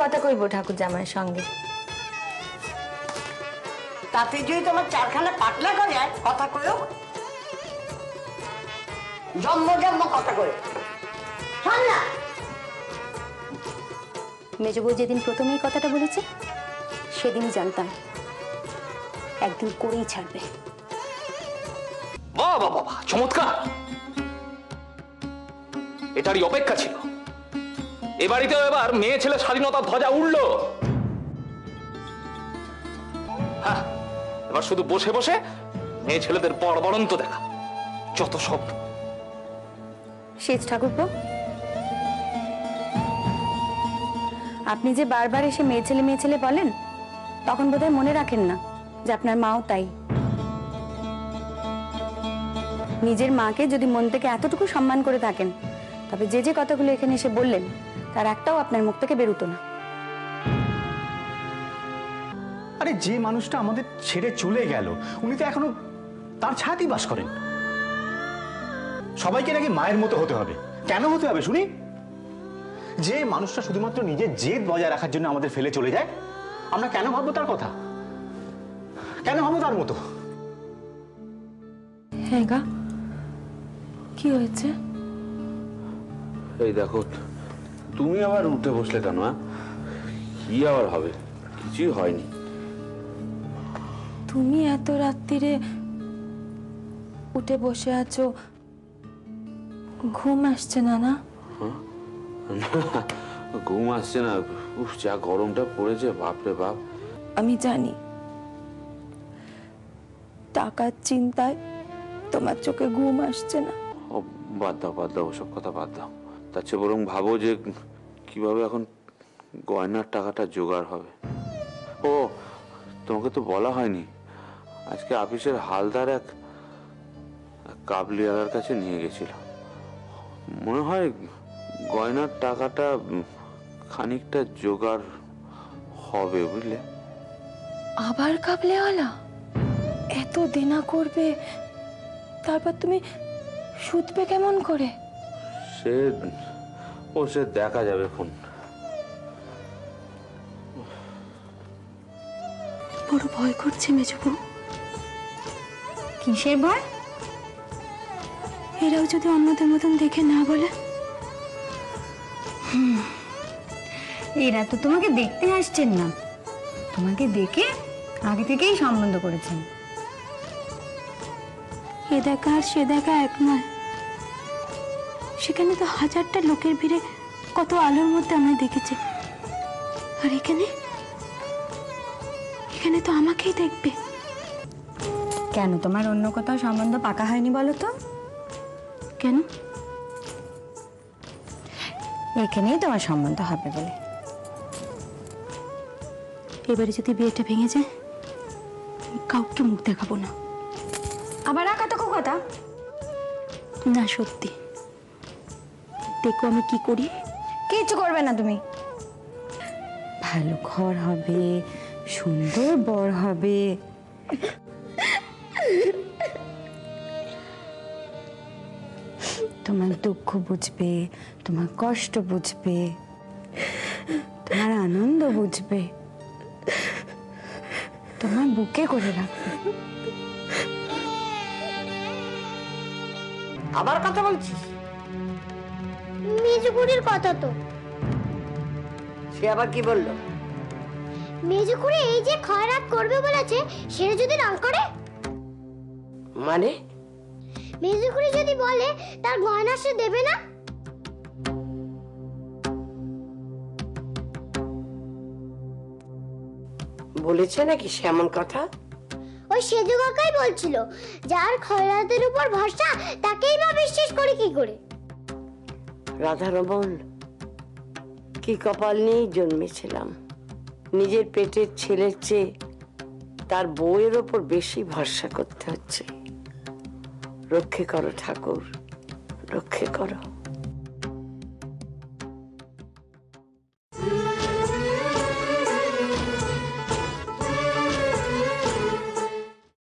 কথা কইব ঠাকুর জামাইয়ের সঙ্গে। তাতে যদি তোমার চারখানা পাতলা করে কথা কইও, জন্ম জন্ম কথা কই শোন না। মেজ বউ যেদিন প্রথম এই কথাটা বলেছে সেদিনই জানতাম একদিন করেই ছাড়বে। বাহ বাহ বাহ, চমৎকার! এটারই অপেক্ষা ছিল। এ বাড়িতেও এবার মেয়ে ছেলে স্বাধীনতার ধ্বজা উড়লো। হ্যাঁ, এবার শুধু বসে বসে মেয়ে ছেলেদের বড়বড়ন্ত দেখা, যত সব। সেজ ঠাকুরপো, আপনি যে বারবার এসে মেয়ে ছেলে বলেন, তখন বোধহয় মনে রাখেন না যে আপনার মাও তাই। নিজের মাকে যদি মন থেকে এতটুকু সম্মান করে থাকেন, তবে যে যে কথাগুলো এখানে এসে বললেন তার একটাও আপনার মুখ থেকে বেরোতো না। আরে যে মানুষটা আমাদের ছেড়ে চলে গেল, উনি তো এখনো তার ছায়াতেই বাস করেন। সবাইকে নাকি মায়ের মতো হতে হবে। কেন হতে হবে শুনি? যে মানুষটা শুধুমাত্র নিজের জেদ বজায় রাখার জন্য আমাদের ফেলে চলে যায়, আমরা কেন ভাববো তার কথা? কেন ভাববো তার মতো? হ্যাঁ গা, কি হয়েছে? এই দেখো, তুমি আবার উঠে বসলে কেন? কি আবার হবে? কিছুই হয়নি। তুমি এত রাত্রিরে উঠে বসে আছো, ঘুম আসছে না? না ঘুম আসছে না? উফ, যা গরমটা পড়েছে, বাপরে বাপ। আমি জানি টাকার চিন্তায় তোমার চোখে ঘুম আসছে না। ও বাদ দাও, ওসব কথা বাদ দাও। তার চেয়ে বরং ভাবো যে কিভাবে এখন গয়নার টাকাটা জোগাড় হবে। ও, তোমাকে তো বলা হয়নি, আজকে অফিসের হালদার এক কাবলিওয়ালার কাছে নিয়ে গেছিল। মনে হয় গয়নার টাকাটা খানিকটা জোগাড় হবে, বুঝলে? আবার কাবলেওয়ালা এত দেনা করবে, তারপর তুমি শুধবে কেমন করে? সে দেখা যাবে এখন। বড় ভয় করছে মেজবু। কিসের ভয়? এরাও যদি অন্যদের মতন দেখে না বলে। এরা তো তোমাকে দেখতে আসছেন না, তোমাকে দেখে আগে থেকেই সম্বন্ধ করেছেন। এ দেখা আর সে দেখা এক নয়। সেখানে তো হাজারটা লোকের ভিড়ে কত আলোর মধ্যে আমায় দেখেছে, আর এখানে তো আমাকেই দেখবে। কেন তোমার অন্য কোথাও সম্বন্ধ পাকা হয়নি বলো তো? কেন? এখানেই তোমার সম্বন্ধ হবে বলে। এবারে যদি বিয়েটা ভেঙে যায়, কাউকে মুখ দেখাবো না। আবার আঁকা তো কথা না, সত্যি। দেখো আমি কি করি। কিচ্ছু করবে না তুমি। ভালো ঘর হবে, সুন্দর বর হবে। তোমার দুঃখ বুঝবে, তোমার কষ্ট বুঝবে, তোমার আনন্দ বুঝবে, তোমার বুকে করে রাখবে। আবার কথা বলছিস? মেজুকুড়ির কথা তো। সে আবার কি বললো? মেজুকুড়ি এই যে খয়রাত করবে বলেছে, সেটা যদি না করে? মানে? মেজুকুড়ি যদি বলে তার গয়না সে দেবে না? বলেছে নাকি সে এমন কথা? ওই সেজু কাকাই বলছিল, যার খয়রাতের উপর ভরসা তাকেই বা বিশ্বাস করে কি করে। রাধারমণ, কি কপাল নিয়ে জন্মেছিলাম। নিজের পেটের ছেলের চেয়ে তার বউয়ের ওপর বেশি ভরসা করতে হচ্ছে। রক্ষে করো ঠাকুর, রক্ষে করো।